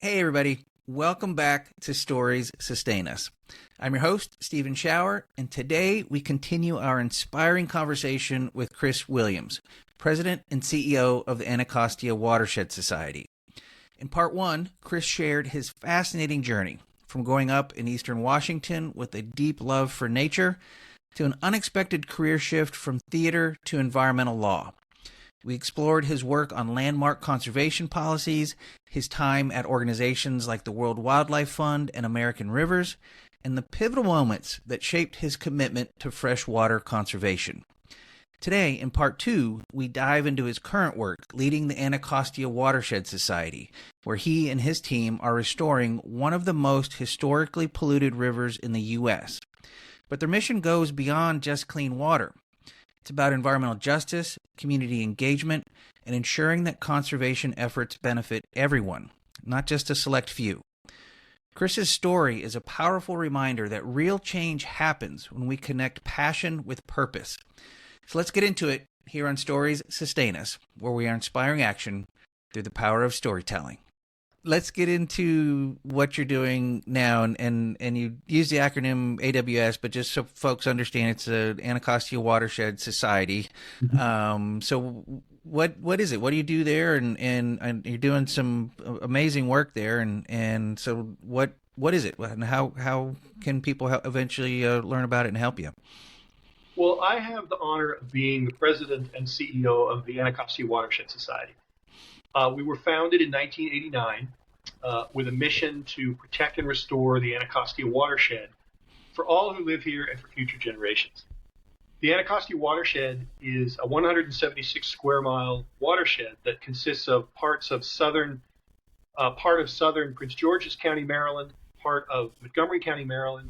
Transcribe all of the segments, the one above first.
Hey, everybody. Welcome back to Stories Sustain Us. I'm your host, Stephen Schauer, and today we continue our inspiring conversation with Chris Williams, President and CEO of the Anacostia Watershed Society. In part one, Chris shared his fascinating journey from growing up in eastern Washington with a deep love for nature to an unexpected career shift from theater to environmental law. We explored his work on landmark conservation policies, his time at organizations like the World Wildlife Fund and American Rivers, and the pivotal moments that shaped his commitment to freshwater conservation. Today, in part two, we dive into his current work leading the Anacostia Watershed Society, where he and his team are restoring one of the most historically polluted rivers in the U.S. But their mission goes beyond just clean water. It's about environmental justice, community engagement, and ensuring that conservation efforts benefit everyone, not just a select few. Chris's story is a powerful reminder that real change happens when we connect passion with purpose. So let's get into it here on Stories Sustain Us, where we are inspiring action through the power of storytelling. Let's get into what you're doing now, and you use the acronym AWS, but just so folks understand, it's the Anacostia Watershed Society. Mm-hmm. So what is it? What do you do there? And you're doing some amazing work there. And so what is it? And how can people eventually learn about it and help you? Well, I have the honor of being the president and CEO of the Anacostia Watershed Society. We were founded in 1989 with a mission to protect and restore the Anacostia watershed for all who live here and for future generations. The Anacostia watershed is a 176 square mile watershed that consists of part of southern Prince George's County, Maryland, part of Montgomery County, Maryland,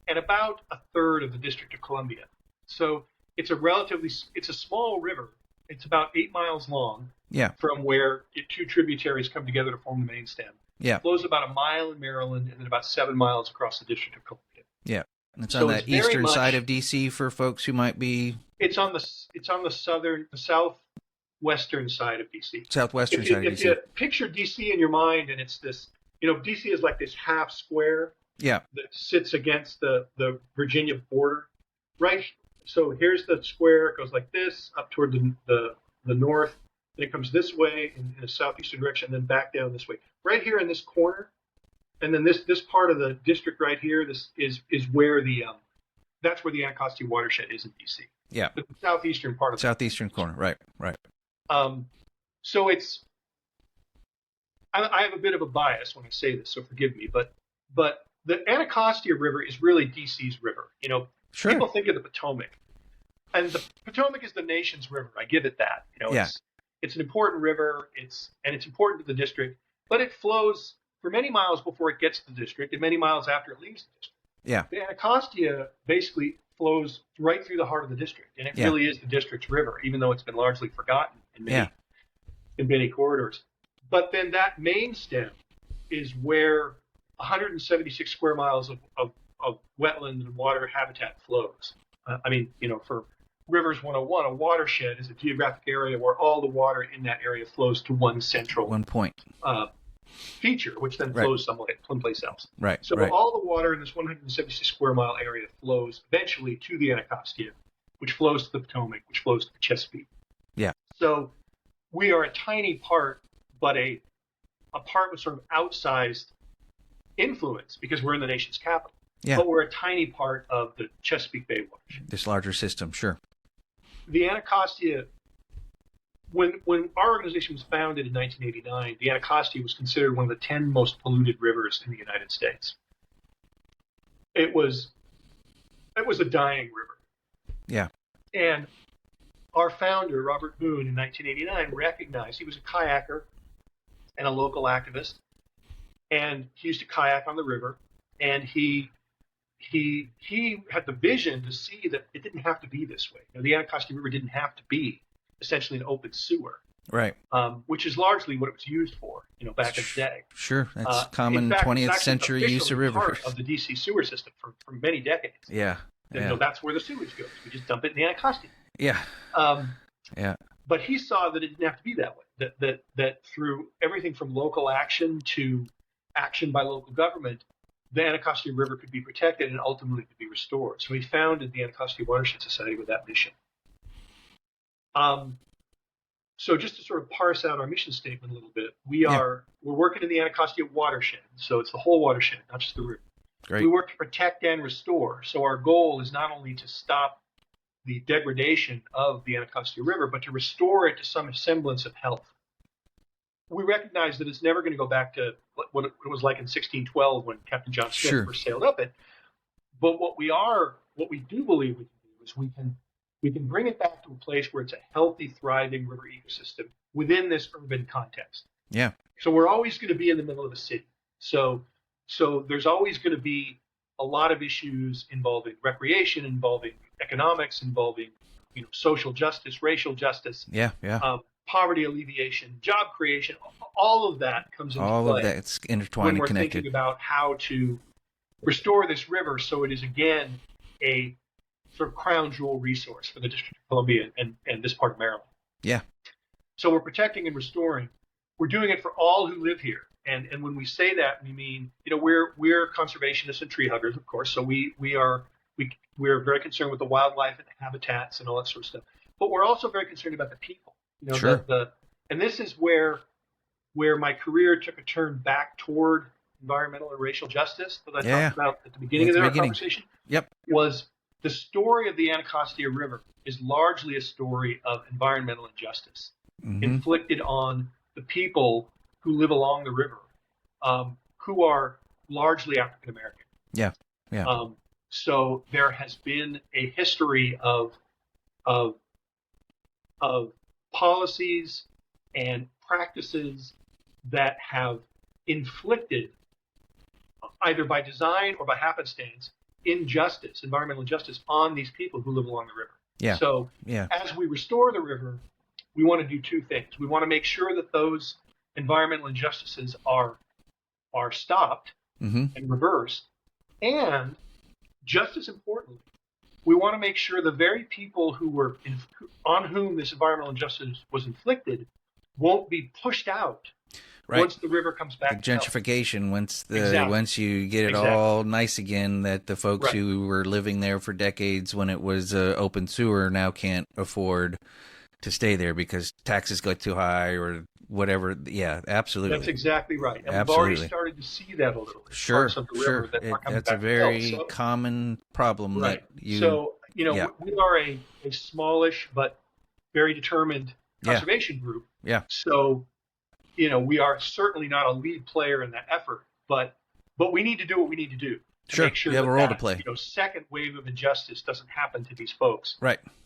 and about a third of the District of Columbia. So it's a small river. It's about 8 miles long. Yeah. From where two tributaries come together to form the main stem. Yeah. It flows about a mile in Maryland and then about 7 miles across the District of Columbia. Yeah. And it's on that eastern side of DC for folks who might be. It's on the southwestern side of DC. Southwestern side of DC. If you picture DC in your mind, and it's this, DC is like this half square. Yeah. That sits against the Virginia border, right? So here's the square. It goes like this up toward the north. Then it comes this way in a southeastern direction, and then back down this way. Right here in this corner, and then this part of the district right here, this is where that's where the Anacostia watershed is in DC. Yeah, the southeastern part of southeastern corner. Right. So I have a bit of a bias when I say this, so forgive me, but the Anacostia River is really DC's river. Sure. People think of the Potomac, and the Potomac is the nation's river. I give it that. Yeah. It's an important river. It's important to the district, but it flows for many miles before it gets to the district and many miles after it leaves the district. Yeah. The Anacostia basically flows right through the heart of the district, and it really is the district's river, even though it's been largely forgotten in many corridors. But then that main stem is where 176 square miles of wetland and water habitat flows. For Rivers 101, a watershed is a geographic area where all the water in that area flows to one point feature, which then flows someplace else. Right. So all the water in this 176 square mile area flows eventually to the Anacostia, which flows to the Potomac, which flows to the Chesapeake. Yeah. So we are a tiny part, but a part with sort of outsized influence because we're in the nation's capital. Yeah. But we're a tiny part of the Chesapeake Bay watershed. This larger system, sure. The Anacostia, when our organization was founded in 1989, the Anacostia was considered one of the 10 most polluted rivers in the United States. It was a dying river. Yeah. And our founder, Robert Boone, in 1989, recognized he was a kayaker and a local activist, and he used to kayak on the river, and he had the vision to see that it didn't have to be this way. The Anacostia River didn't have to be essentially an open sewer, right? Which is largely what it was used for, back in the day. Sure, that's common 20th century use of river. Part of the DC sewer system for many decades. Yeah. That's where the sewage goes. We just dump it in the Anacostia. Yeah. But he saw that it didn't have to be that way. That through everything from local action to action by local government, the Anacostia River could be protected and ultimately could be restored. So we founded the Anacostia Watershed Society with that mission. So just to sort of parse out our mission statement a little bit, we're working in the Anacostia Watershed. So it's the whole watershed, not just the river. Great. We work to protect and restore. So our goal is not only to stop the degradation of the Anacostia River, but to restore it to some semblance of health. We recognize that it's never going to go back to what it was like in 1612 when Captain John Smith first sailed up it. But what we do believe we can do is we can bring it back to a place where it's a healthy, thriving river ecosystem within this urban context. Yeah. So we're always going to be in the middle of a city. So there's always going to be a lot of issues involving recreation, involving economics, involving social justice, racial justice, poverty alleviation, job creation. All of that comes into play. All of that's intertwined and connected. When we're thinking about how to restore this river so it is again a sort of crown jewel resource for the District of Columbia and this part of Maryland. Yeah. So we're protecting and restoring. We're doing it for all who live here. And when we say that, we mean, we're conservationists and tree huggers, of course. So we're very concerned with the wildlife and the habitats and all that sort of stuff. But we're also very concerned about the people. Sure. And this is where my career took a turn back toward environmental and racial justice that I talked about at the beginning of our conversation. Yep. Was the story of the Anacostia River is largely a story of environmental injustice inflicted on the people who live along the river, who are largely African American. Yeah. Yeah. So there has been a history of policies and practices that have inflicted, either by design or by happenstance, environmental injustice on these people who live along the river. Yeah. So as we restore the river, we want to do two things. We want to make sure that those environmental injustices are stopped and reversed. And just as importantly, we want to make sure the very people on whom this environmental injustice was inflicted won't be pushed out once the river comes back. The gentrification, once you get it all nice again, that the folks who were living there for decades when it was open sewer now can't afford to stay there because taxes got too high or whatever. Yeah, absolutely. That's exactly right. And absolutely. We've already started to see that a little bit. Sure, parts of the river that are coming that's back a very common problem that you... So, we are a smallish but very determined conservation group. Yeah. So, we are certainly not a lead player in that effort, but we need to do what we need to do. Sure, make sure you have a role to play. Second wave of injustice doesn't happen to these folks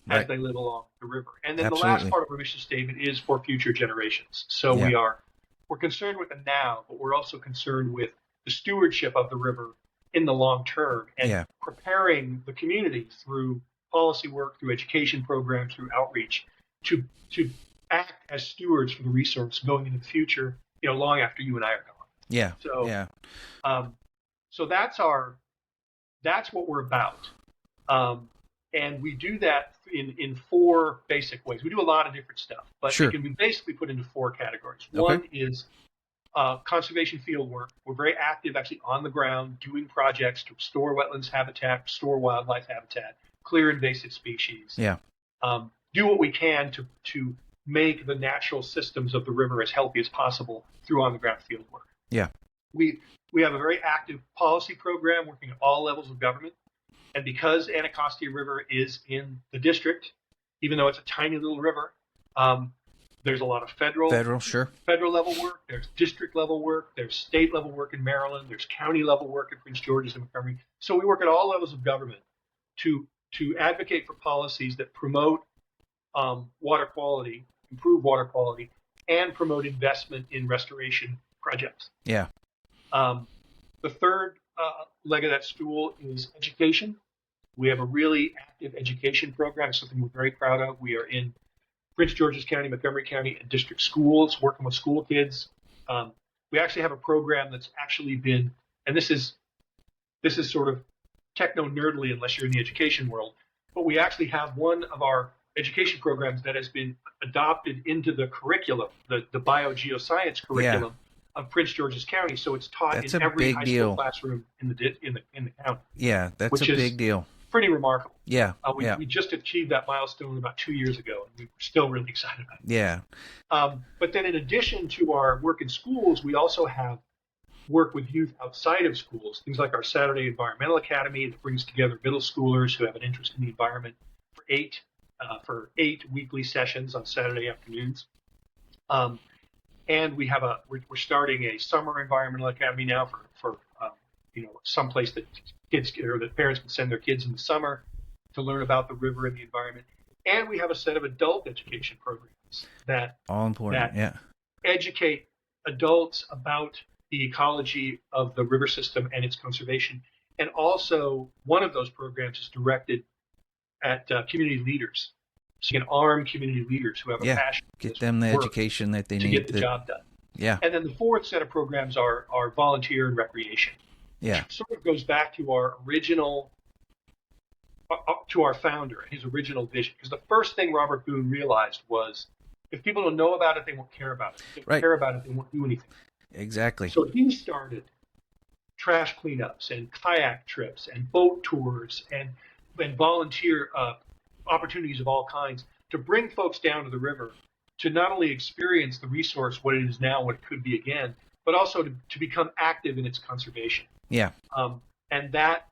as they live along the river. And then the last part of our mission statement is for future generations. So we're concerned with the now, but we're also concerned with the stewardship of the river in the long term and preparing the community through policy work, through education programs, through outreach to act as stewards for the resource going into the future, long after you and I are gone. Yeah. So so that's what we're about. And we do that in four basic ways. We do a lot of different stuff, but it can be basically put into four categories. One is conservation field work. We're very active actually on the ground doing projects to restore wetlands habitat, restore wildlife habitat, clear invasive species. Yeah. Do what we can to make the natural systems of the river as healthy as possible through on-the-ground field work. Yeah. We have a very active policy program working at all levels of government. And because Anacostia River is in the district, even though it's a tiny little river, there's a lot of federal level work, there's district level work, there's state level work in Maryland, there's county level work in Prince George's and Montgomery. So we work at all levels of government to advocate for policies that promote water quality, improve water quality, and promote investment in restoration projects. Yeah. The third leg of that stool is education. We have a really active education program. It's something we're very proud of. We are in Prince George's County, Montgomery County, and district schools, working with school kids. We actually have a program that's actually been, and this is sort of techno-nerdly unless you're in the education world, but we actually have one of our education programs that has been adopted into the curriculum, the biogeoscience curriculum of Prince George's County, so it's taught That's in a every big high deal. school classroom in the county. Yeah, that's which a is big deal. Pretty remarkable. Yeah, we just achieved that milestone about 2 years ago, and we were still really excited about it. Yeah. But then, in addition to our work in schools, we also have work with youth outside of schools. Things like our Saturday Environmental Academy that brings together middle schoolers who have an interest in the environment for eight weekly sessions on Saturday afternoons. And we're starting a summer environmental academy now for someplace that kids or that parents can send their kids in the summer to learn about the river and the environment. And we have a set of adult education programs that all important. Yeah, educate adults about the ecology of the river system and its conservation. And also, one of those programs is directed at community leaders. So you can arm community leaders who have a passion. Get them the education that they need to get the job done. Yeah. And then the fourth set of programs are volunteer and recreation. Yeah. Which sort of goes back to our original, to our founder, his original vision. Because the first thing Robert Boone realized was, if people don't know about it, they won't care about it. If they don't care about it, they won't do anything. Exactly. So he started trash cleanups and kayak trips and boat tours and volunteer opportunities of all kinds to bring folks down to the river to not only experience the resource, what it is now, what it could be again, but also to become active in its conservation. Yeah. And that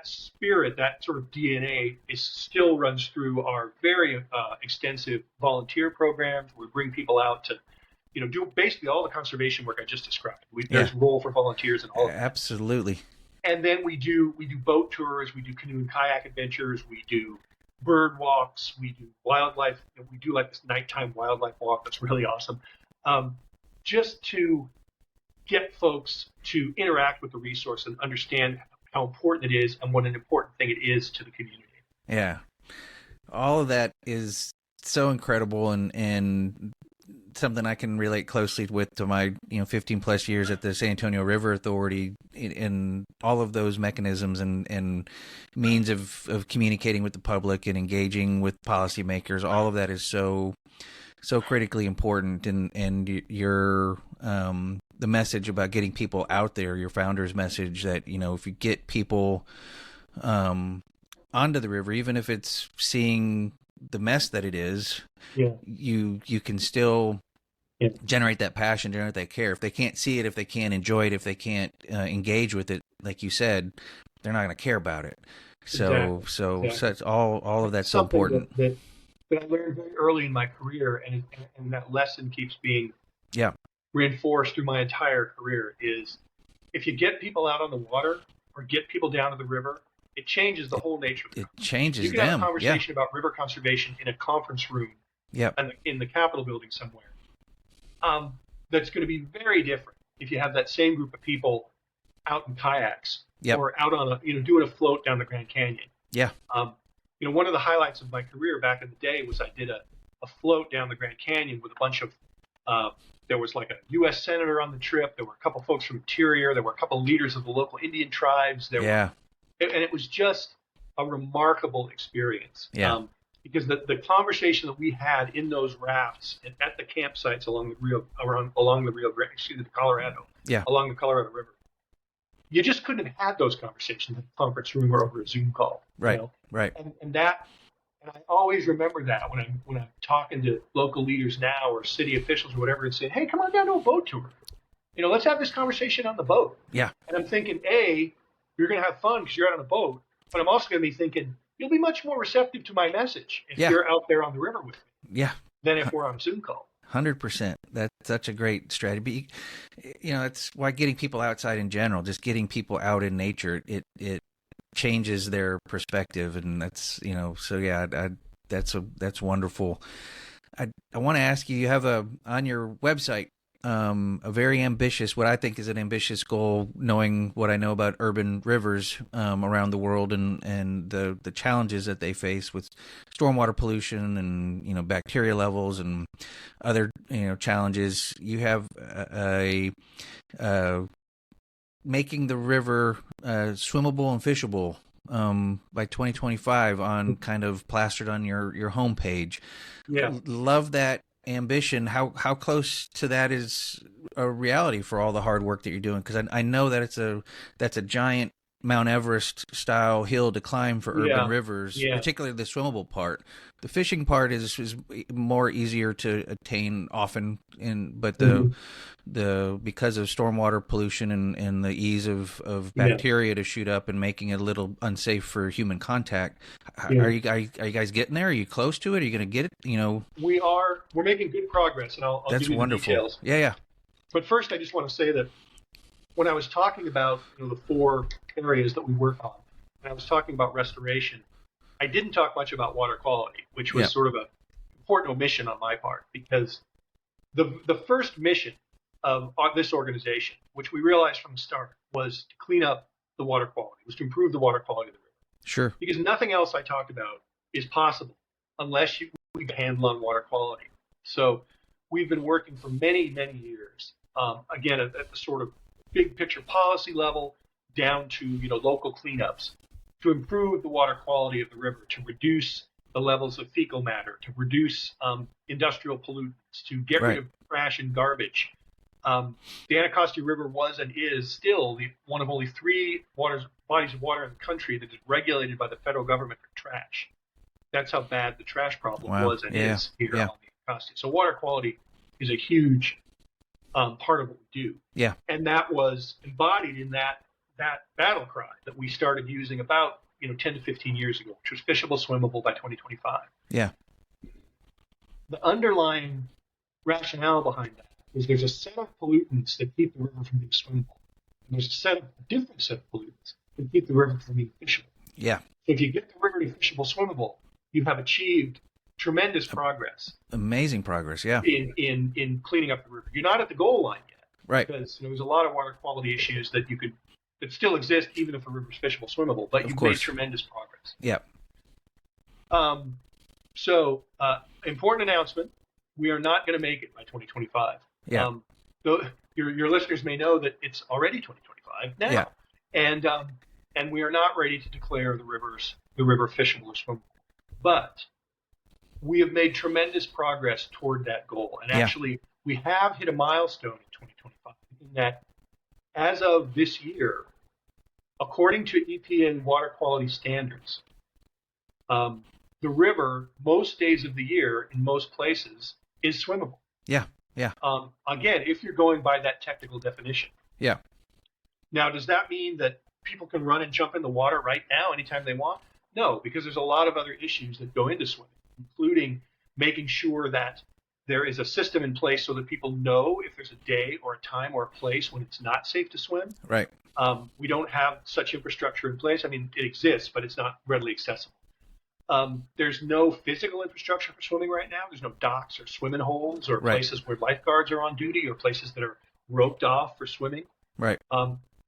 spirit, that sort of DNA, still runs through our very extensive volunteer programs. We bring people out to, do basically all the conservation work I just described. There's a role for volunteers in all of that. Absolutely. And then we do boat tours, we do canoe and kayak adventures, we do bird walks, we do wildlife, we do like this nighttime wildlife walk that's really awesome, just to get folks to interact with the resource and understand how important it is and what an important thing it is to the community. Yeah. All of that is so incredible and something I can relate closely with to my 15 plus years at the San Antonio River Authority in all of those mechanisms and means of communicating with the public and engaging with policymakers. All of that is so critically important, and your the message about getting people out there, your founder's message that if you get people onto the river, even if it's seeing the mess that it is, you can still generate that passion, generate that care. If they can't see it, if they can't enjoy it, if they can't engage with it, like you said, they're not going to care about it. So it's all of that's so important. That I learned very early in my career, and that lesson keeps being reinforced through my entire career, is if you get people out on the water or get people down to the river, it changes the whole nature of the It changes them. You can have a conversation about river conservation in a conference room in the Capitol building somewhere. That's going to be very different if you have that same group of people out in kayaks or out on doing a float down the Grand Canyon. Yeah. One of the highlights of my career back in the day was I did a float down the Grand Canyon with a bunch of there was like a U.S. senator on the trip. There were a couple folks from Interior. There were a couple leaders of the local Indian tribes. And it was just a remarkable experience. Yeah. Because the conversation that we had in those rafts and at the campsites along the Colorado, along the Colorado River, you just couldn't have had those conversations in the conference room or over a Zoom call. Right. Right. And I always remember that when I'm talking to local leaders now or city officials or whatever and saying, hey, come on down to a boat tour. Let's have this conversation on the boat. Yeah. And I'm thinking, you're going to have fun because you're out on a boat, but I'm also going to be thinking, you'll be much more receptive to my message if you're out there on the river with me. Yeah. Than if we're on a Zoom call. 100%. That's such a great strategy. It's why getting people outside in general, just getting people out in nature, it changes their perspective, and that's that's wonderful. I want to ask you. You have on your website a very ambitious, what I think is an ambitious goal, knowing what I know about urban rivers around the world and the challenges that they face with stormwater pollution and bacteria levels and other challenges. You have a making the river swimmable and fishable by 2025 on kind of plastered on your homepage. Yeah, love that ambition, how close to that is a reality for all the hard work that you're doing? Because I know that that's a giant Mount Everest style hill to climb for urban rivers, particularly the swimmable part. The fishing part is more easier to attain often, but the because of stormwater pollution and the ease of bacteria to shoot up and making it a little unsafe for human contact. Are you guys getting there? Are you close to it? Are you going to get it? We're making good progress, and I'll That's give you wonderful. the details. Yeah. But first, I just want to say that when I was talking about the 4 areas that we work on, and I was talking about restoration, I didn't talk much about water quality, which was sort of an important omission on my part, because the first mission of this organization, which we realized from the start, was to clean up the water quality, was to improve the water quality of the river. Sure. Because nothing else I talked about is possible unless we handle on water quality. So we've been working for many, many years, again, at the sort of big picture policy level down to local cleanups to improve the water quality of the river, to reduce the levels of fecal matter, to reduce industrial pollutants, to get rid of trash and garbage. The Anacostia River was and is still one of only 3 bodies of water in the country that is regulated by the federal government for trash. That's how bad the trash problem was and is here on the Anacostia. So water quality is a huge part of what we do. Yeah. And that was embodied in that battle cry that we started using about 10 to 15 years ago, which was fishable, swimmable by 2025. Yeah. The underlying rationale behind that is there's a set of pollutants that keep the river from being swimmable. And there's a different set of pollutants that keep the river from being fishable. Yeah. So if you get the river to fishable, swimmable, you have achieved tremendous progress. Amazing progress, yeah. In cleaning up the river. You're not at the goal line yet. Right. Because there's a lot of water quality issues that still exist even if the river's fishable, swimmable, but you've made tremendous progress. Yeah. So, important announcement. We are not going to make it by 2025. Yeah. Though your listeners may know that it's already 2025 now. Yeah. And we are not ready to declare the river fishable or swimmable. But we have made tremendous progress toward that goal. And actually, we have hit a milestone in 2025 in that as of this year, according to EPA water quality standards, the river, most days of the year in most places, is swimmable. Yeah, yeah. Again, if you're going by that technical definition. Yeah. Now, does that mean that people can run and jump in the water right now anytime they want? No, because there's a lot of other issues that go into swimming, including making sure that there is a system in place so that people know if there's a day or a time or a place when it's not safe to swim. Right. We don't have such infrastructure in place. I mean, it exists, but it's not readily accessible. There's no physical infrastructure for swimming right now. There's no docks or swimming holes or places where lifeguards are on duty or places that are roped off for swimming. Right.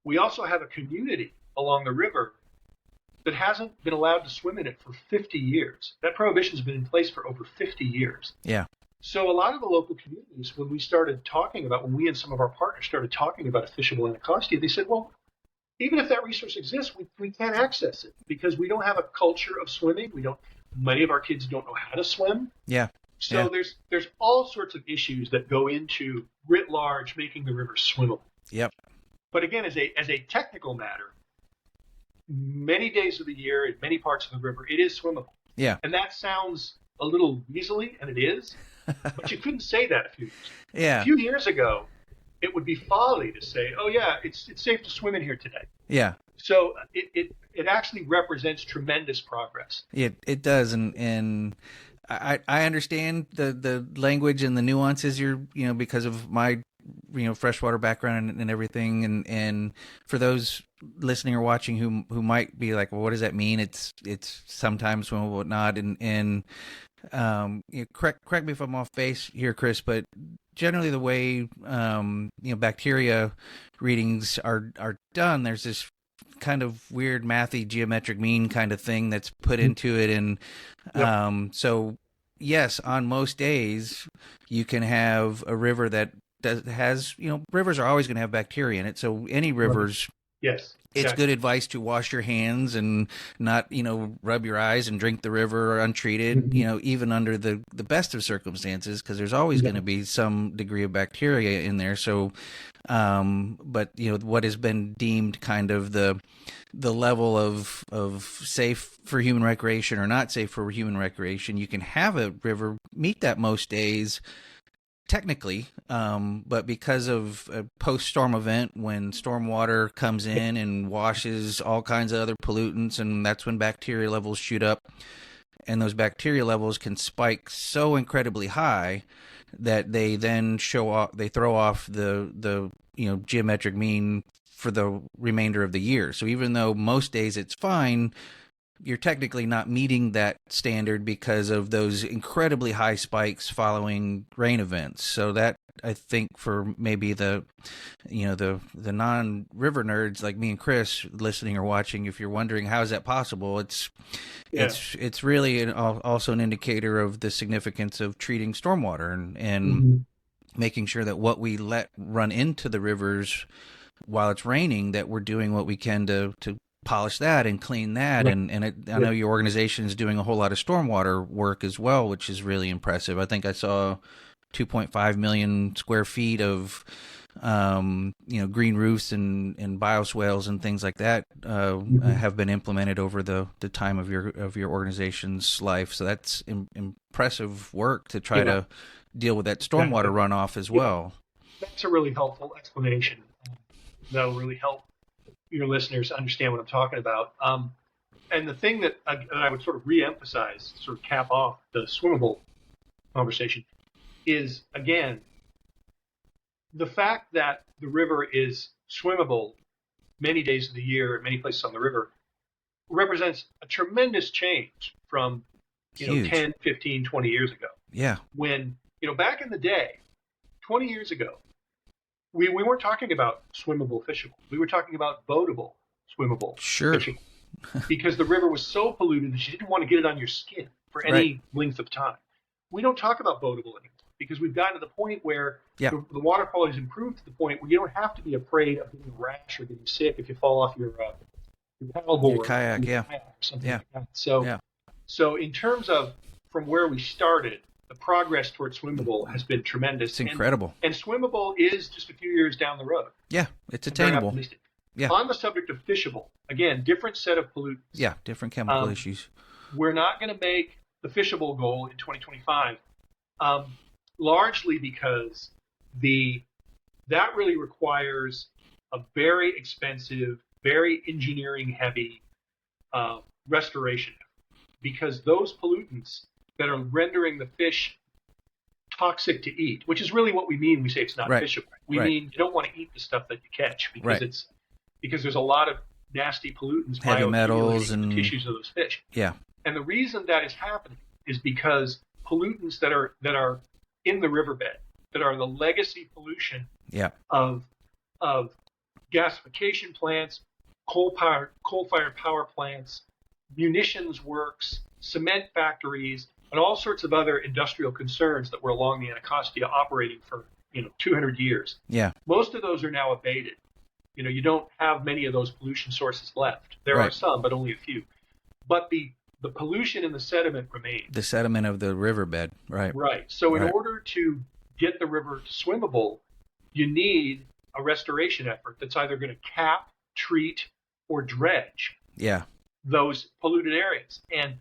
We also have a community along the river that hasn't been allowed to swim in it for 50 years. That prohibition's been in place for over 50 years. Yeah. So a lot of the local communities, when we and some of our partners started talking about a fishable Anacostia, they said, well, even if that resource exists, we can't access it because we don't have a culture of swimming. Many of our kids don't know how to swim. Yeah. So there's all sorts of issues that go into writ large making the river swimmable. Yep. But again, as a technical matter, many days of the year in many parts of the river, it is swimmable. Yeah. And that sounds a little weaselly, and it is, but you couldn't say that a few years ago. Yeah. A few years ago, it would be folly to say, oh yeah, it's safe to swim in here today. Yeah. So it actually represents tremendous progress. It does, and I understand the language and the nuances because of my freshwater background and everything, and for those listening or watching who might be like, well, what does that mean? It's sometimes swimmable, but not, and correct me if I'm off base here, Chris, but generally the way bacteria readings are done, there's this kind of weird mathy geometric mean kind of thing that's put into it, and so yes, on most days you can have a river that has rivers are always going to have bacteria in it, so any rivers Yes. It's Exactly. good advice to wash your hands and not, rub your eyes and drink the river untreated, Mm-hmm. even under the best of circumstances, because there's always going to Exactly. be some degree of bacteria in there. So, but what has been deemed kind of the level of safe for human recreation or not safe for human recreation, you can have a river meet that most days technically, but because of a post-storm event when storm water comes in and washes all kinds of other pollutants, and that's when bacteria levels shoot up, and those bacteria levels can spike so incredibly high that they then they throw off the geometric mean for the remainder of the year. So even though most days it's fine, you're technically not meeting that standard because of those incredibly high spikes following rain events. So that, I think, for maybe the non-river nerds like me and Chris listening or watching, if you're wondering how is that possible, Yeah. it's really also an indicator of the significance of treating stormwater and Mm-hmm. making sure that what we let run into the rivers while it's raining, that we're doing what we can to polish that and clean that. Right. I know your organization is doing a whole lot of stormwater work as well, which is really impressive. I think I saw 2.5 million square feet of green roofs and bioswales and things like that Mm-hmm. have been implemented over the time of your organization's life. So that's impressive work to try Yeah. to deal with that stormwater Exactly. runoff as Yeah. well. That's a really helpful explanation. That'll really help your listeners understand what I'm talking about. And the thing that I would sort of re-emphasize, sort of cap off the swimmable conversation, is again the fact that the river is swimmable many days of the year, many places on the river, represents a tremendous change from Huge. 10, 15, 20 years ago. Yeah. When back in the day, 20 years ago, we weren't talking about swimmable, fishable. We were talking about boatable, swimmable, Sure. fishable, because the river was so polluted that you didn't want to get it on your skin for any Right. length of time. We don't talk about boatable anymore because we've gotten to the point where Yeah. the water quality has improved to the point where you don't have to be afraid of getting a rash or getting sick if you fall off your paddleboard Your kayak, or yeah. kayak or something Yeah. like that. So, Yeah. so in terms of from where we started, the progress towards swimmable has been tremendous. It's incredible. And swimmable is just a few years down the road. Yeah. It's I'm very attainable. optimistic. Yeah. On the subject of fishable, again, different set of pollutants. Yeah. Different chemical issues. We're not going to make the fishable goal in 2025, largely because that really requires a very expensive, very engineering heavy restoration effort, because those pollutants that are rendering the fish toxic to eat, which is really what we mean when we say it's not Right. fishable. We Right. mean you don't want to eat the stuff that you catch because Right. because there's a lot of nasty pollutants, Heavy metals bioaccumulating in and the tissues of those fish. yeah. And the reason that is happening is because pollutants that are in the riverbed, that are the legacy pollution Yeah. of gasification plants, coal-fired power plants, munitions works, cement factories, and all sorts of other industrial concerns that were along the Anacostia operating for 200 years. Yeah. Most of those are now abated. You don't have many of those pollution sources left. There are Right. some, but only a few. But the pollution in the sediment remains. The sediment of the riverbed. Right. Right. So in Right. order to get the river swimmable, you need a restoration effort that's either going to cap, treat, or dredge Yeah. those polluted areas. And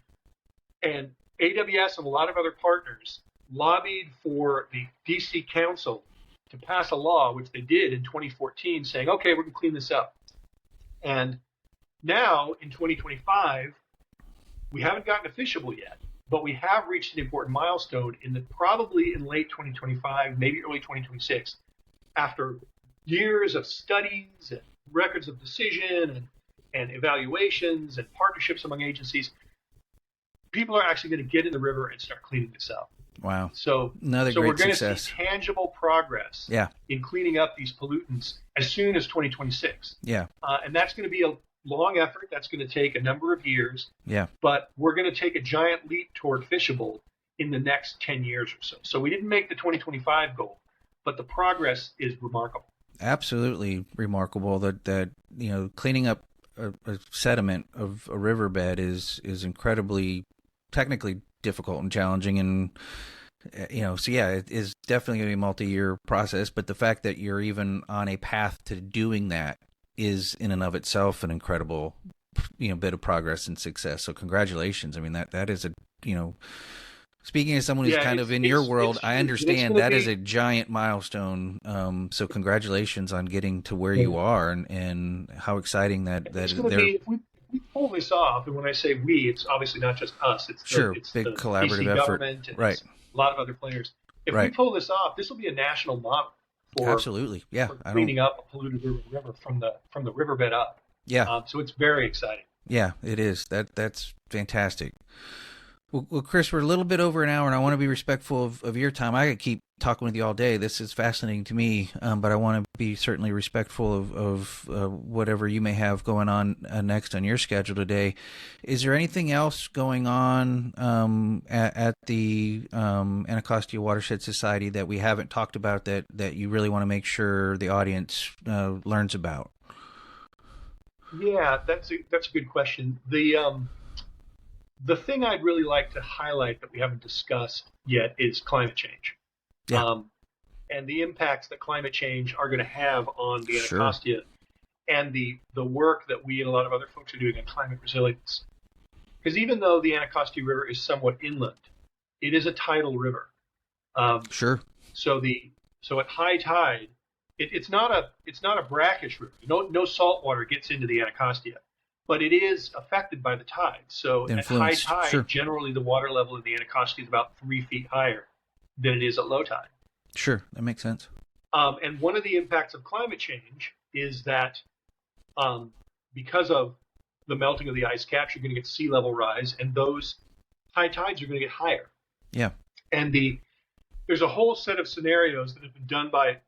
AWS and a lot of other partners lobbied for the DC Council to pass a law, which they did in 2014, saying, okay, we're going to clean this up. And now in 2025, we haven't gotten to fishable yet, but we have reached an important milestone in that probably in late 2025, maybe early 2026, after years of studies and records of decision and evaluations and partnerships among agencies, people are actually going to get in the river and start cleaning this up. Wow. So Another we're great going success. to see tangible progress Yeah. in cleaning up these pollutants as soon as 2026. Yeah. And that's going to be a long effort. That's going to take a number of years. Yeah. But we're going to take a giant leap toward fishable in the next 10 years or so. So we didn't make the 2025 goal, but the progress is remarkable. Absolutely remarkable that cleaning up a sediment of a riverbed is incredibly technically difficult and challenging, and so yeah, it is definitely going to be a multi-year process. But the fact that you're even on a path to doing that is in and of itself an incredible bit of progress and success. So congratulations. I mean, that is speaking as someone who's kind of in your world, I understand that is a giant milestone. So congratulations on getting to where you are, and how exciting that if we pull this off. And when I say we, it's obviously not just us. It's it's big the collaborative DC effort, government and right? A lot of other players. If we pull this off, this will be a national model for absolutely, yeah, for cleaning up a polluted river from the riverbed up. Yeah. So it's very exciting. Yeah, it is. That's fantastic. Well, Chris, we're a little bit over an hour, and I want to be respectful of your time. I could keep talking with you all day. This is fascinating to me, but I want to be certainly respectful of whatever you may have going on next on your schedule today. Is there anything else going on at the Anacostia Watershed Society that we haven't talked about that you really want to make sure the audience learns about? Yeah, that's a good question. The thing I'd really like to highlight that we haven't discussed yet is climate change. Yeah. And the impacts that climate change are going to have on the Anacostia, and the work that we and a lot of other folks are doing on climate resilience. Because even though the Anacostia River is somewhat inland, it is a tidal river. Sure. So at high tide, it's not a brackish river. No salt water gets into the Anacostia, but it is affected by the tide. So at high tide, generally the water level in the Anacostia is about 3 feet higher than it is at low tide. Sure, that makes sense. And one of the impacts of climate change is that because of the melting of the ice caps, you're going to get sea level rise, and those high tides are going to get higher. Yeah. And there's a whole set of scenarios that have been done by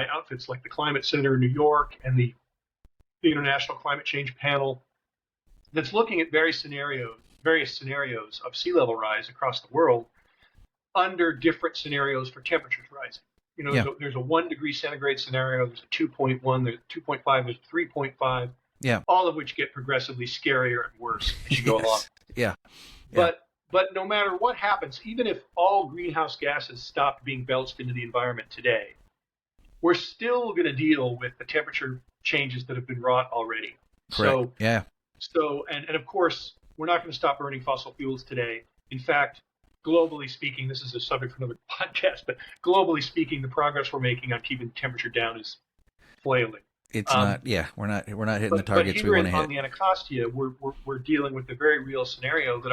outfits like the Climate Center in New York and the International Climate Change Panel that's looking at various scenarios of sea level rise across the world under different scenarios for temperatures rising. There's a 1 degree centigrade scenario, there's a 2.1, there's 2.5, there's 3.5, all of which get progressively scarier and worse as you go along. Yeah. But no matter what happens, even if all greenhouse gases stopped being belched into the environment today, we're still going to deal with the temperature changes that have been wrought already. Correct. So, and of course, we're not going to stop burning fossil fuels today. In fact, globally speaking, this is a subject for another podcast, but globally speaking, the progress we're making on keeping temperature down is flailing. It's not. Yeah, we're not hitting the targets we want to hit. On the Anacostia, we're dealing with the very real scenario that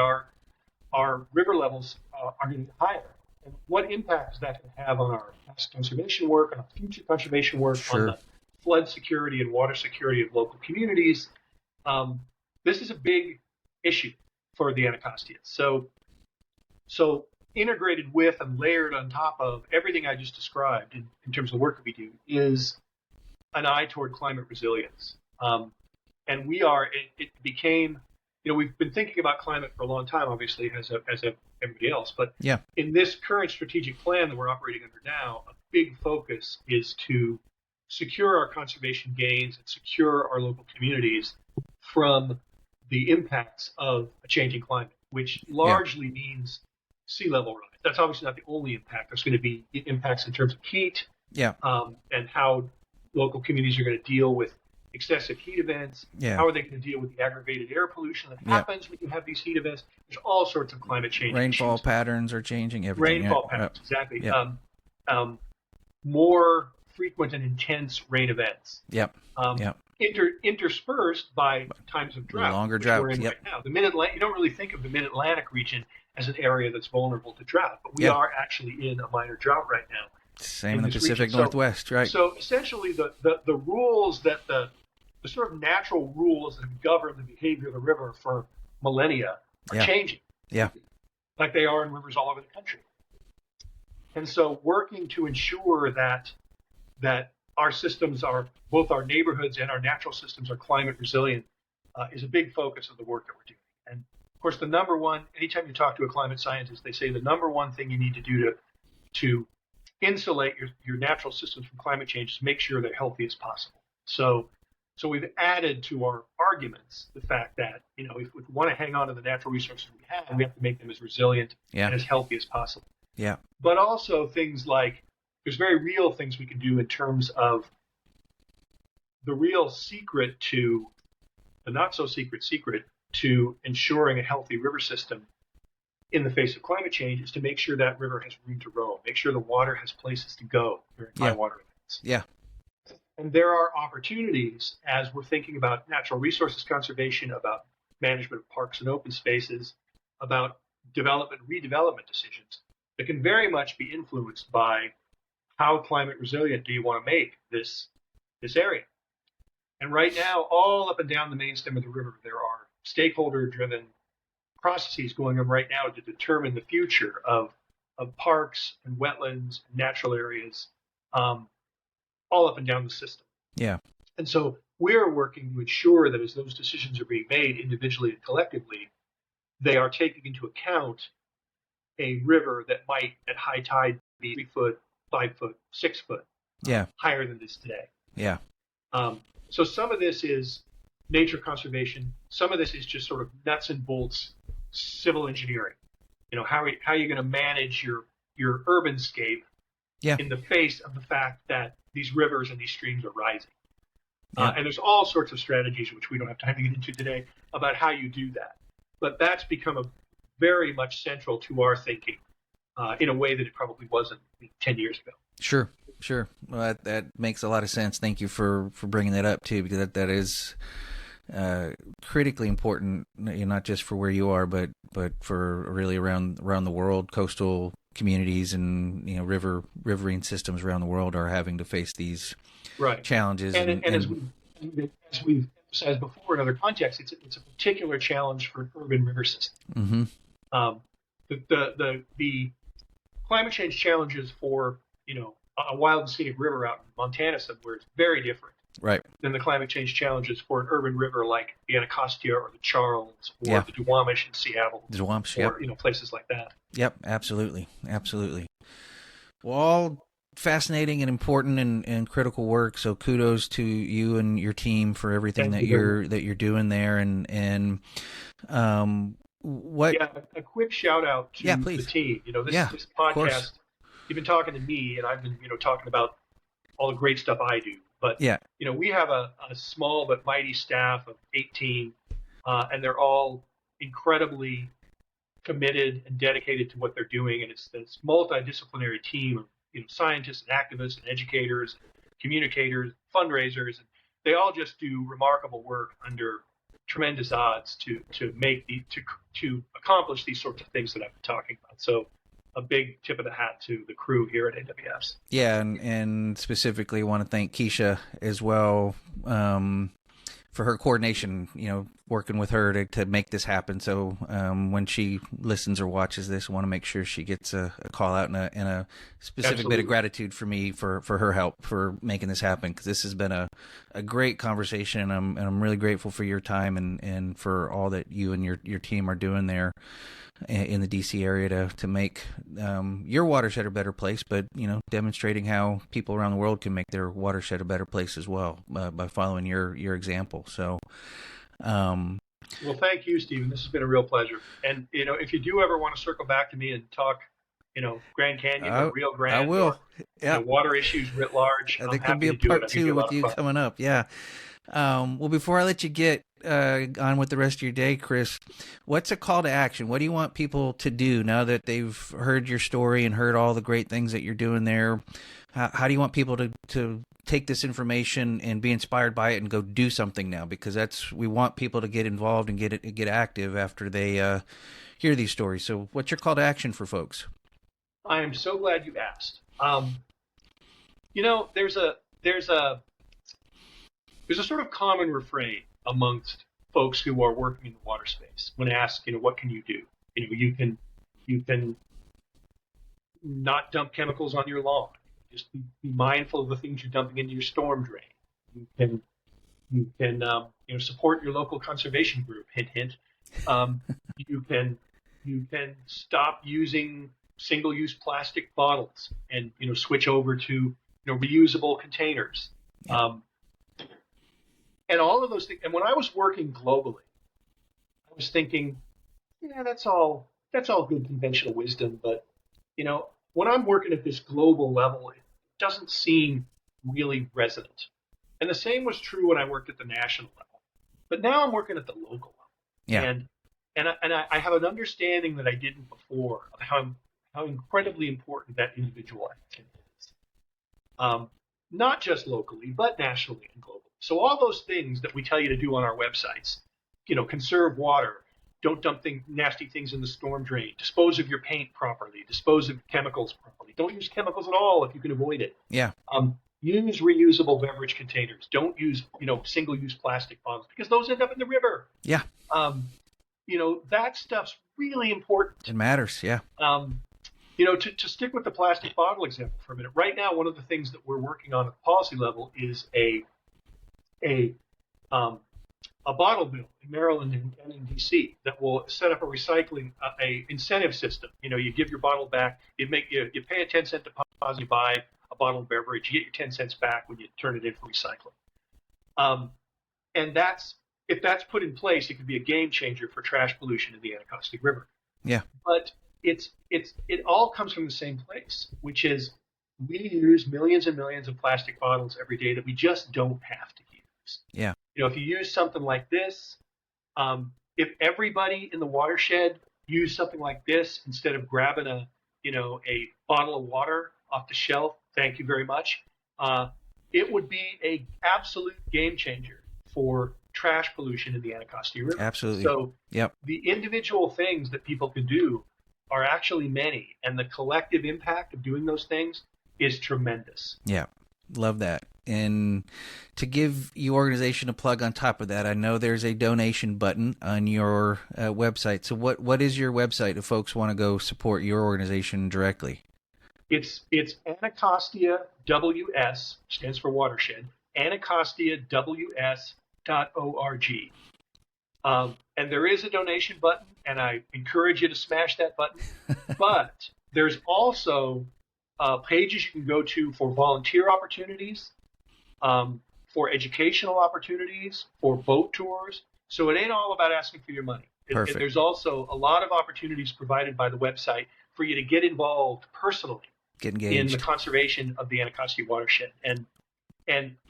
our river levels are getting higher. And what impact is that going to have on our past conservation work, on our future conservation work, on the flood security and water security of local communities? This is a big issue for the Anacostia. So integrated with and layered on top of everything I just described in terms of the work that we do is an eye toward climate resilience. And it became, we've been thinking about climate for a long time, obviously, as everybody else. But in this current strategic plan that we're operating under now, a big focus is to secure our conservation gains and secure our local communities from the impacts of a changing climate, which largely means sea level rise. That's obviously not the only impact. There's going to be impacts in terms of heat, and how local communities are going to deal with excessive heat events. How are they going to deal with the aggravated air pollution that happens when you have these heat events? There's all sorts of climate change. Rainfall patterns are changing. Everything. Rainfall patterns, exactly. More frequent and intense rain events. Interspersed by times of drought. Longer drought. We're in right now. You don't really think of the Mid-Atlantic region as an area that's vulnerable to drought, but we are actually in a minor drought right now. Same in the Pacific Northwest, right? So essentially, the rules that the sort of natural rules that have governed the behavior of the river for millennia are changing. Like they are in rivers all over the country. And so working to ensure that our systems are, both our neighborhoods and our natural systems are climate resilient is a big focus of the work that we're doing. And of course, the number one, anytime you talk to a climate scientist, they say the number one thing you need to do to insulate your natural systems from climate change is make sure they're healthy as possible. So So we've added to our arguments the fact that, if we want to hang on to the natural resources we have to make them as resilient and as healthy as possible. Yeah. But also things like there's very real things we can do in terms of the real secret to the not so secret to ensuring a healthy river system in the face of climate change is to make sure that river has room to roam, make sure the water has places to go during high water events. Yeah. And there are opportunities as we're thinking about natural resources conservation, about management of parks and open spaces, about development and redevelopment decisions that can very much be influenced by how climate resilient do you want to make this area. And right now, all up and down the main stem of the river, there are stakeholder-driven processes going on right now to determine the future of parks and wetlands and natural areas all up and down the system. Yeah. And so we're working to ensure that as those decisions are being made individually and collectively, they are taking into account a river that might at high tide be 3 foot, 5 foot, 6 foot higher than this today. Yeah. So some of this is nature conservation. Some of this is just sort of nuts and bolts civil engineering. How are you going to manage your urbanscape in the face of the fact that these rivers and these streams are rising? And there's all sorts of strategies, which we don't have time to get into today, about how you do that. But that's become a very much central to our thinking in a way that it probably wasn't 10 years ago. Sure. Well, that makes a lot of sense. Thank you for bringing that up too, because that is critically important, not just for where you are, but for really around the world. Coastal communities and riverine systems around the world are having to face these challenges. And as we've emphasized before in other contexts, it's a particular challenge for an urban river system. The climate change challenges for a wild and scenic river out in Montana somewhere is very different than the climate change challenges for an urban river like the Anacostia or the Charles or the Duwamish in Seattle, or places like that. Yep, absolutely. Well, all fascinating and important and critical work. So kudos to you and your team for everything that you're doing there. And what? Yeah, a quick shout out to the team. This podcast. You've been talking to me, and I've been talking about all the great stuff I do. But we have a small but mighty staff of 18, and they're all incredibly committed and dedicated to what they're doing. And it's this multidisciplinary team of scientists and activists and educators, and communicators, fundraisers, and they all just do remarkable work under tremendous odds to accomplish these sorts of things that I've been talking about. So a big tip of the hat to the crew here at AWS. Yeah, and specifically want to thank Keisha as well for her coordination, working with her to make this happen. So when she listens or watches this, I want to make sure she gets a call out and a specific bit of gratitude for me for her help for making this happen, because this has been a great conversation, and I'm really grateful for your time and for all that you and your team are doing there in the DC area to make your watershed a better place, but demonstrating how people around the world can make their watershed a better place as well by following your example. So well, thank you, Stephen. This has been a real pleasure. And if you do ever want to circle back to me and talk Grand Canyon or Rio Grande, I will. Water issues writ large, there could be a part 2 with you coming up. Well, before I let you get on with the rest of your day, Chris, what's a call to action? What do you want people to do now that they've heard your story and heard all the great things that you're doing there? How do you want people to take this information and be inspired by it and go do something now? Because we want people to get involved and get active after they hear these stories. So what's your call to action for folks? I am so glad you asked. There's a sort of common refrain amongst folks who are working in the water space when asked, what can you do? You can not dump chemicals on your lawn. Just be mindful of the things you're dumping into your storm drain. You can support your local conservation group. Hint, hint. You can stop using single-use plastic bottles and switch over to reusable containers. And all of those things. And when I was working globally, I was thinking, yeah, that's all good conventional wisdom, but when I'm working at this global level, it doesn't seem really resonant. And the same was true when I worked at the national level. But now I'm working at the local level. Yeah. And I have an understanding that I didn't before of how incredibly important that individual activity is. Not just locally, but nationally and globally. So all those things that we tell you to do on our websites, conserve water, don't dump nasty things in the storm drain, dispose of your paint properly, dispose of chemicals properly. Don't use chemicals at all if you can avoid it. Yeah. Use reusable beverage containers. Don't use, single-use plastic bottles because those end up in the river. Yeah. That stuff's really important. It matters. Yeah. To stick with the plastic bottle example for a minute, right now, one of the things that we're working on at the policy level is a bottle bill in Maryland and in DC that will set up a incentive system. You give your bottle back, you pay a 10-cent deposit, you buy a bottle of beverage, you get your 10 cents back when you turn it in for recycling. And if that's put in place, it could be a game changer for trash pollution in the Anacostia River. Yeah. But it all comes from the same place, which is we use millions and millions of plastic bottles every day that we just don't have to use. Yeah. If you use something like this, if everybody in the watershed used something like this instead of grabbing a bottle of water off the shelf, thank you very much, it would be a absolute game changer for trash pollution in the Anacostia River. Absolutely. So yep. The individual things that people can do are actually many, and the collective impact of doing those things is tremendous. Yeah. Love that. And to give your organization a plug on top of that, I know there's a donation button on your website. So what is your website if folks want to go support your organization directly? It's Anacostia WS, stands for watershed, AnacostiaWS.org. And there is a donation button, and I encourage you to smash that button. But there's also pages you can go to for volunteer opportunities, for educational opportunities, for boat tours. So it ain't all about asking for your money. Perfect. There's also a lot of opportunities provided by the website for you to get involved personally in the conservation of the Anacostia watershed. And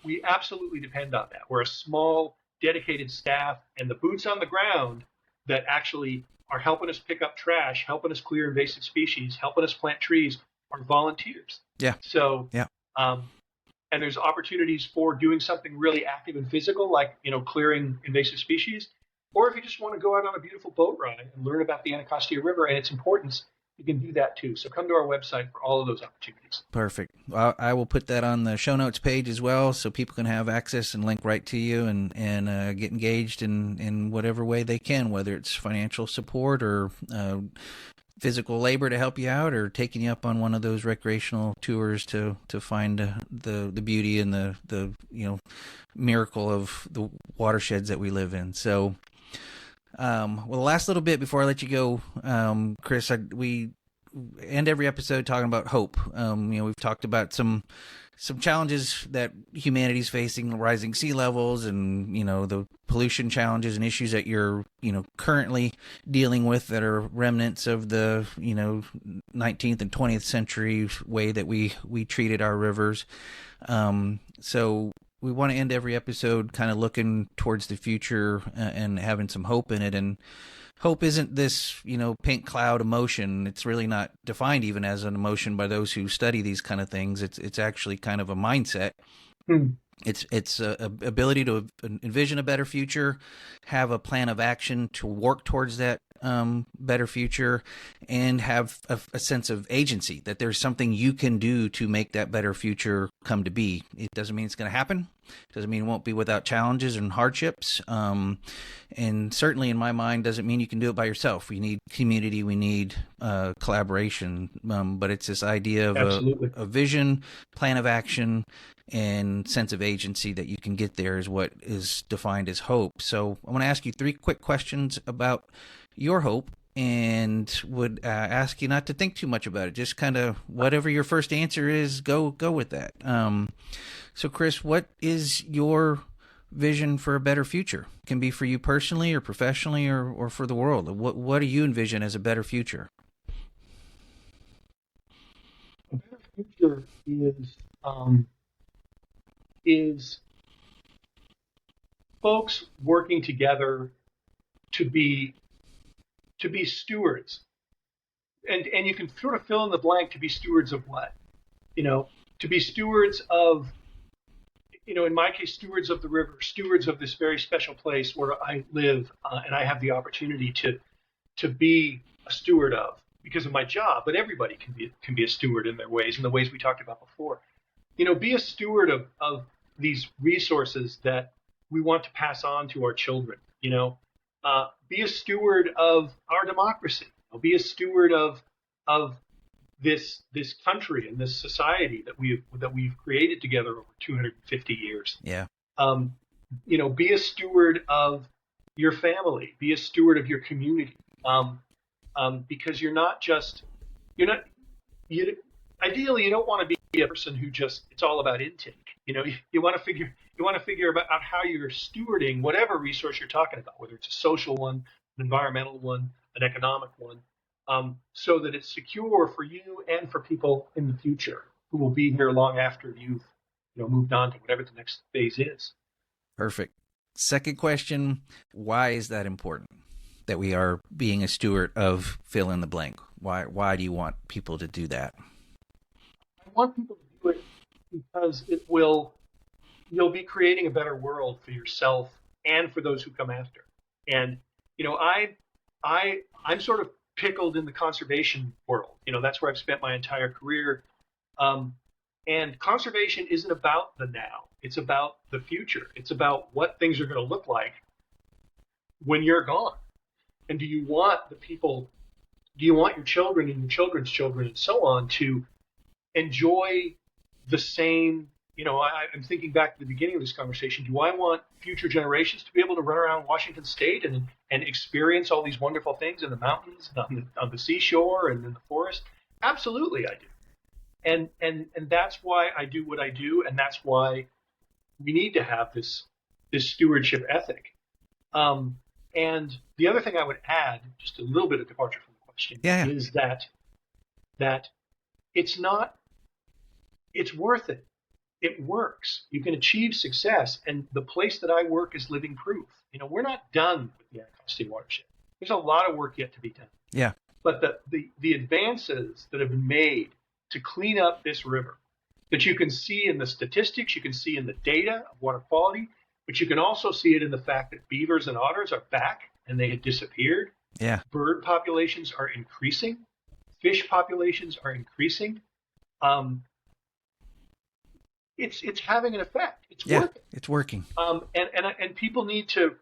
we absolutely depend on that. We're a small, dedicated staff, and the boots on the ground that actually are helping us pick up trash, helping us clear invasive species, helping us plant trees are volunteers. Yeah. So, yeah. And there's opportunities for doing something really active and physical, like, clearing invasive species. Or if you just want to go out on a beautiful boat ride and learn about the Anacostia River and its importance, you can do that too. So come to our website for all of those opportunities. Perfect. Well, I will put that on the show notes page as well, so people can have access and link right to you and get engaged in whatever way they can, whether it's financial support or physical labor to help you out, or taking you up on one of those recreational tours to find the beauty and the miracle of the watersheds that we live in. So. Well, the last little bit before I let you go, Chris, we end every episode talking about hope. We've talked about some challenges that humanity's facing, rising sea levels, and the pollution challenges and issues that you're currently dealing with that are remnants of the 19th and 20th century way that we treated our rivers. So we want to end every episode kind of looking towards the future and having some hope in it. And hope isn't this, pink cloud emotion. It's really not defined even as an emotion by those who study these kind of things. It's actually kind of a mindset. Mm. It's a ability to envision a better future, have a plan of action to work towards that better future, and have a sense of agency, that there's something you can do to make that better future come to be. It doesn't mean it's going to happen. It doesn't mean it won't be without challenges and hardships. And certainly in my mind, doesn't mean you can do it by yourself. We need community. We need collaboration. But it's this idea of a vision, plan of action, and sense of agency that you can get there is what is defined as hope. So I want to ask you 3 quick questions about your hope, and would ask you not to think too much about it. Just kind of whatever your first answer is, go with that. So Chris, what is your vision for a better future? It can be for you personally or professionally or for the world. What do you envision as a better future? A better future is folks working together to be stewards, and you can sort of fill in the blank. To be stewards of what? To be stewards of, in my case, stewards of the river, stewards of this very special place where I live, and I have the opportunity to be a steward of because of my job. But everybody can be a steward in their ways, in the ways we talked about before. Be a steward of these resources that we want to pass on to our children. Be a steward of our democracy. Be a steward of this country and this society that we've created together over 250 years. Yeah. Be a steward of your family. Be a steward of your community. Because ideally you don't want to be a person who just, it's all about intake. You want to figure out how you're stewarding whatever resource you're talking about, whether it's a social one, an environmental one, an economic one, so that it's secure for you and for people in the future who will be here long after you've moved on to whatever the next phase is. Perfect. Second question, why is that important that we are being a steward of fill in the blank? Why do you want people to do that? I want people to do it because you'll be creating a better world for yourself and for those who come after. And I'm sort of pickled in the conservation world. That's where I've spent my entire career. And conservation isn't about the now. It's about the future. It's about what things are going to look like when you're gone. And do you want your children and your children's children and so on to enjoy the same, I'm thinking back to the beginning of this conversation. Do I want future generations to be able to run around Washington State and experience all these wonderful things in the mountains, on the seashore, and in the forest? Absolutely, I do. And that's why I do what I do, and that's why we need to have this stewardship ethic. And the other thing I would add, just a little bit of departure from the question, is that it's worth it. It works. You can achieve success. And the place that I work is living proof. We're not done with the Anacostia Watershed. There's a lot of work yet to be done. Yeah. But the advances that have been made to clean up this river, that you can see in the statistics, you can see in the data of water quality, but you can also see it in the fact that beavers and otters are back and they had disappeared. Yeah. Bird populations are increasing. Fish populations are increasing. It's having an effect. It's working. It's working. And people need to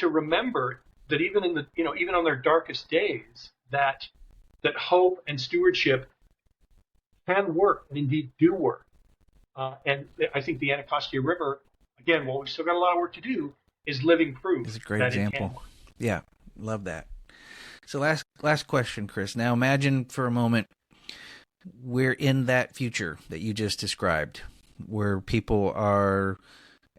remember that even even on their darkest days, that hope and stewardship can work and indeed do work. And I think the Anacostia River, again, while we've still got a lot of work to do, is living proof. It's a great example. Yeah, love that. So last question, Chris. Now imagine for a moment we're in that future that you just described, where people are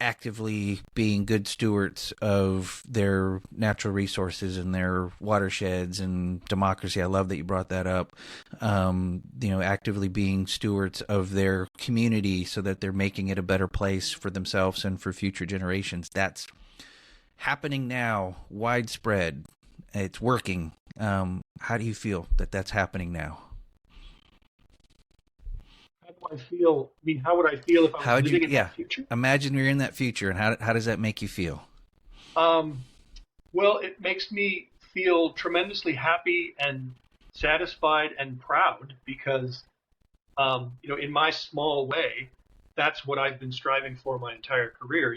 actively being good stewards of their natural resources and their watersheds and democracy. I love that you brought that up. Actively being stewards of their community so that they're making it a better place for themselves and for future generations. That's happening now, widespread. It's working. How do you feel that that's happening now? How do I feel? I mean, how would I feel if I was living in that future? Imagine you're in that future, and how does that make you feel? Well, it makes me feel tremendously happy and satisfied and proud because, in my small way, that's what I've been striving for my entire career.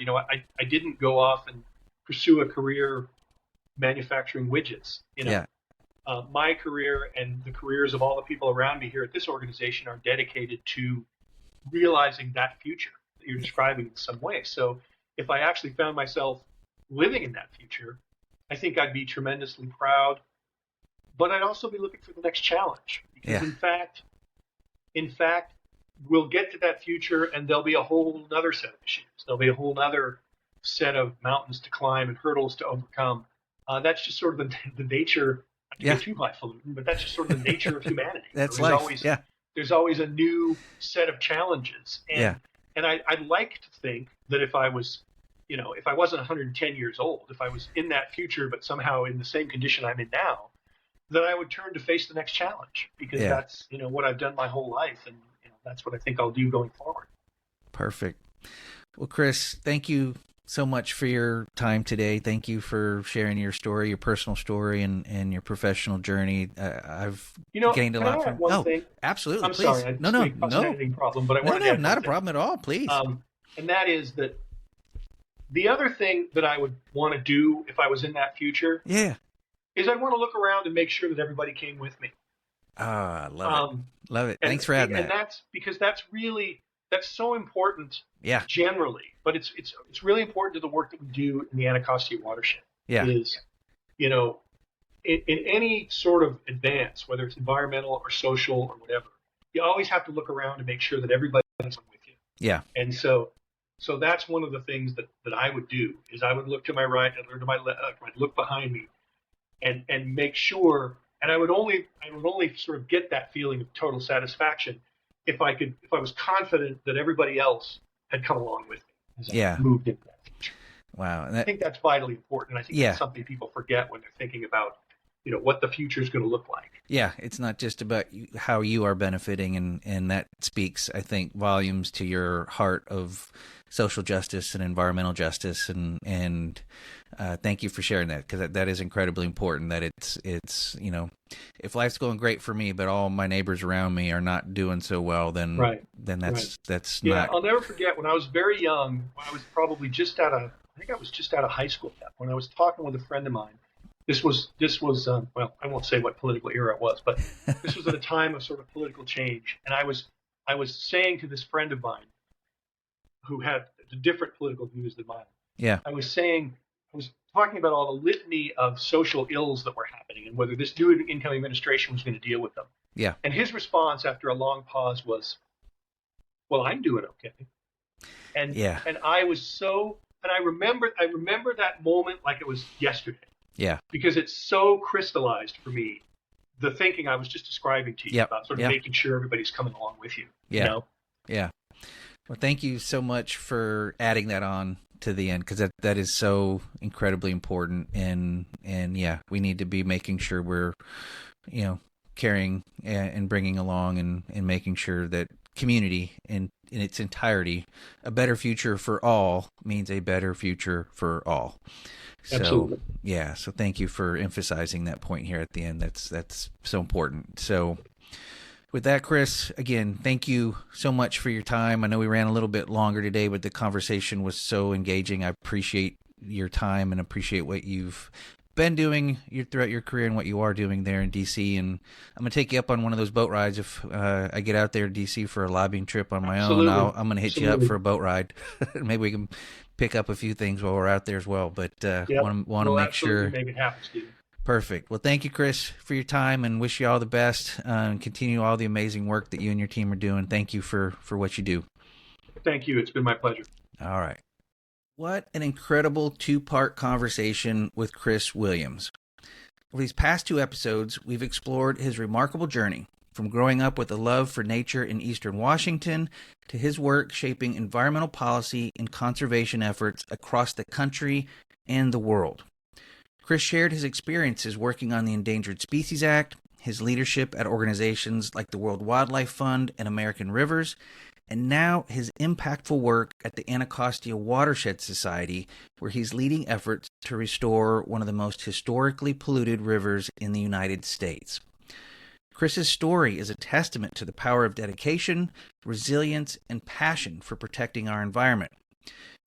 I didn't go off and pursue a career manufacturing widgets. My career and the careers of all the people around me here at this organization are dedicated to realizing that future that you're describing in some way. So if I actually found myself living in that future, I think I'd be tremendously proud, but I'd also be looking for the next challenge. Because in fact, we'll get to that future and there'll be a whole other set of issues. There'll be a whole other set of mountains to climb and hurdles to overcome. That's just sort of the nature. Not to Yeah. get too highfalutin, but that's just sort of the nature of humanity. That's there's life. always Yeah. there's always a new set of challenges, Yeah. and I'd like to think that if I was, if I wasn't 110 years old, if I was in that future but somehow in the same condition I'm in now, that I would turn to face the next challenge, because Yeah. that's what I've done my whole life, and that's what I think I'll do going forward. Perfect. Well, Chris, thank you so much for your time today. Thank you for sharing your story, your personal story, and your professional journey. I've gained a lot from. One thing? Absolutely. I'm please. sorry. I No. editing problem, but I wanted to add not one a thing. problem at all. Please. And that is that the other thing that I would want to do if I was in that future, yeah. is I'd want to look around and make sure that everybody came with me. Ah, love it. Love it. Thanks for adding that. And that's because that's so important. Yeah. Generally, but it's really important to the work that we do in the Anacostia Watershed. Yeah. Is, in any sort of advance, whether it's environmental or social or whatever, you always have to look around and make sure that everybody's with you. Yeah. And so that's one of the things that I would do, is I would look to my right and to my left, I'd look behind me, and make sure. And I would only sort of get that feeling of total satisfaction if I was confident that everybody else had come along with me as I moved into that future. Wow. I think that's vitally important. I think that's something people forget when they're thinking about, what the future is going to look like. Yeah, it's not just about how you are benefiting, and that speaks, I think, volumes to your heart of social justice and environmental justice, and thank you for sharing that, because that is incredibly important. That it's if life's going great for me, but all my neighbors around me are not doing so well, then that's not. I'll never forget when I was very young. When I was probably just out of high school. When I was talking with a friend of mine. This was well, I won't say what political era it was, but this was at a time of sort of political change, and I was saying to this friend of mine who had different political views than mine. Yeah. I was talking about all the litany of social ills that were happening and whether this new incoming administration was going to deal with them. Yeah. And his response after a long pause was, "Well, I'm doing okay." And I was so, and I remember that moment like it was yesterday. Yeah. Because it's so crystallized for me, the thinking I was just describing to you about sort of making sure everybody's coming along with you. Yeah. Yeah. Well, thank you so much for adding that on to the end, because that is so incredibly important. And we need to be making sure we're, carrying and bringing along and making sure that community in its entirety, a better future for all means a better future for all. Absolutely. So thank you for emphasizing that point here at the end. That's so important. So with that, Chris, again, thank you so much for your time. I know we ran a little bit longer today, but the conversation was so engaging. I appreciate your time and appreciate what you've been doing throughout your career and what you are doing there in D.C. And I'm going to take you up on one of those boat rides if I get out there to D.C. for a lobbying trip on my own. I'm going to hit you up for a boat ride. Maybe we can pick up a few things while we're out there as well. But want to make sure. Make it happen, Steve. Perfect. Well, thank you, Chris, for your time, and wish you all the best and continue all the amazing work that you and your team are doing. Thank you for what you do. Thank you. It's been my pleasure. All right. What an incredible two-part conversation with Chris Williams. Over these past two episodes, we've explored his remarkable journey from growing up with a love for nature in eastern Washington to his work shaping environmental policy and conservation efforts across the country and the world. Chris shared his experiences working on the Endangered Species Act, his leadership at organizations like the World Wildlife Fund and American Rivers, and now his impactful work at the Anacostia Watershed Society, where he's leading efforts to restore one of the most historically polluted rivers in the United States. Chris's story is a testament to the power of dedication, resilience, and passion for protecting our environment.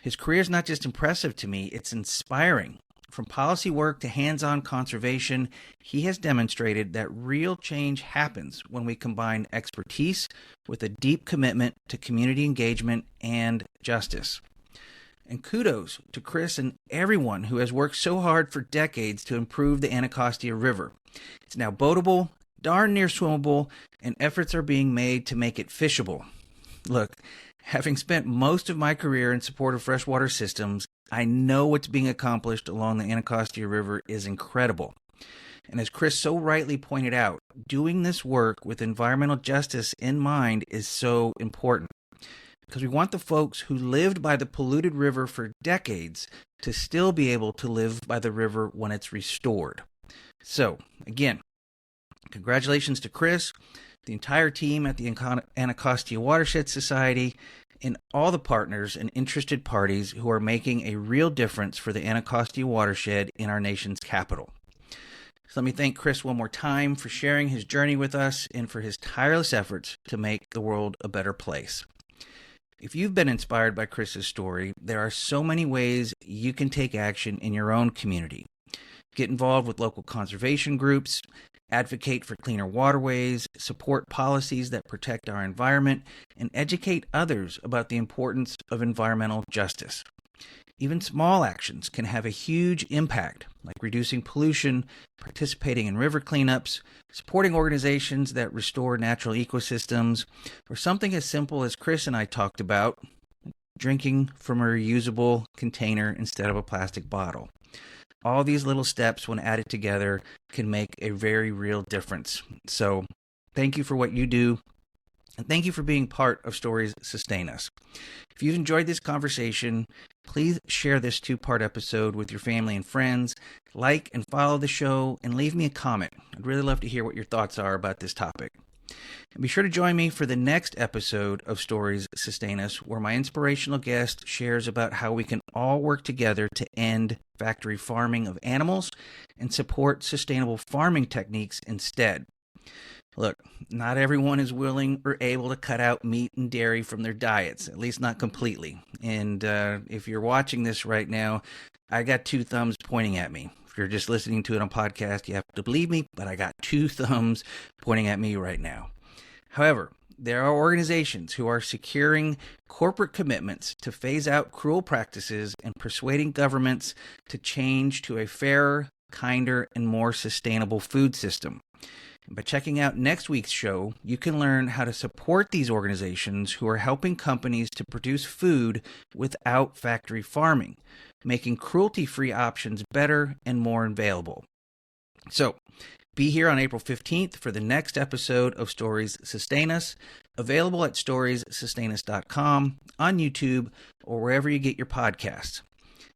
His career is not just impressive to me, it's inspiring. From policy work to hands-on conservation, he has demonstrated that real change happens when we combine expertise with a deep commitment to community engagement and justice. And kudos to Chris and everyone who has worked so hard for decades to improve the Anacostia River. It's now boatable, darn near swimmable, and efforts are being made to make it fishable. Look, having spent most of my career in support of freshwater systems, I know what's being accomplished along the Anacostia River is incredible. And as Chris so rightly pointed out, doing this work with environmental justice in mind is so important, because we want the folks who lived by the polluted river for decades to still be able to live by the river when it's restored. So, again, congratulations to Chris, the entire team at the Anacostia Watershed Society, and all the partners and interested parties who are making a real difference for the Anacostia watershed in our nation's capital. So let me thank Chris one more time for sharing his journey with us and for his tireless efforts to make the world a better place. If you've been inspired by Chris's story, there are so many ways you can take action in your own community. Get involved with local conservation groups, advocate for cleaner waterways, support policies that protect our environment, and educate others about the importance of environmental justice. Even small actions can have a huge impact, like reducing pollution, participating in river cleanups, supporting organizations that restore natural ecosystems, or something as simple as Chris and I talked about, drinking from a reusable container instead of a plastic bottle. All these little steps, when added together, can make a very real difference. So, thank you for what you do, and thank you for being part of Stories Sustain Us. If you've enjoyed this conversation, please share this two-part episode with your family and friends, like and follow the show, and leave me a comment. I'd really love to hear what your thoughts are about this topic. And be sure to join me for the next episode of Stories Sustain Us, where my inspirational guest shares about how we can all work together to end factory farming of animals and support sustainable farming techniques instead. Look, not everyone is willing or able to cut out meat and dairy from their diets, at least not completely. And if you're watching this right now, I got two thumbs pointing at me. If you're just listening to it on podcast, you have to believe me, but I got two thumbs pointing at me right now. However, there are organizations who are securing corporate commitments to phase out cruel practices and persuading governments to change to a fairer, kinder, and more sustainable food system. By checking out next week's show, you can learn how to support these organizations who are helping companies to produce food without factory farming, making cruelty-free options better and more available. So, be here on April 15th for the next episode of Stories Sustain Us, available at storiessustainus.com, on YouTube, or wherever you get your podcasts.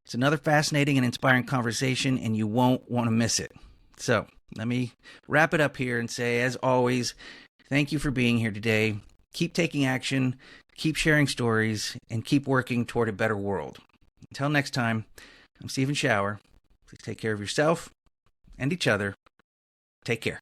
It's another fascinating and inspiring conversation, and you won't want to miss it. So, let me wrap it up here and say, as always, thank you for being here today. Keep taking action, keep sharing stories, and keep working toward a better world. Until next time, I'm Stephen Shower. Please take care of yourself and each other. Take care.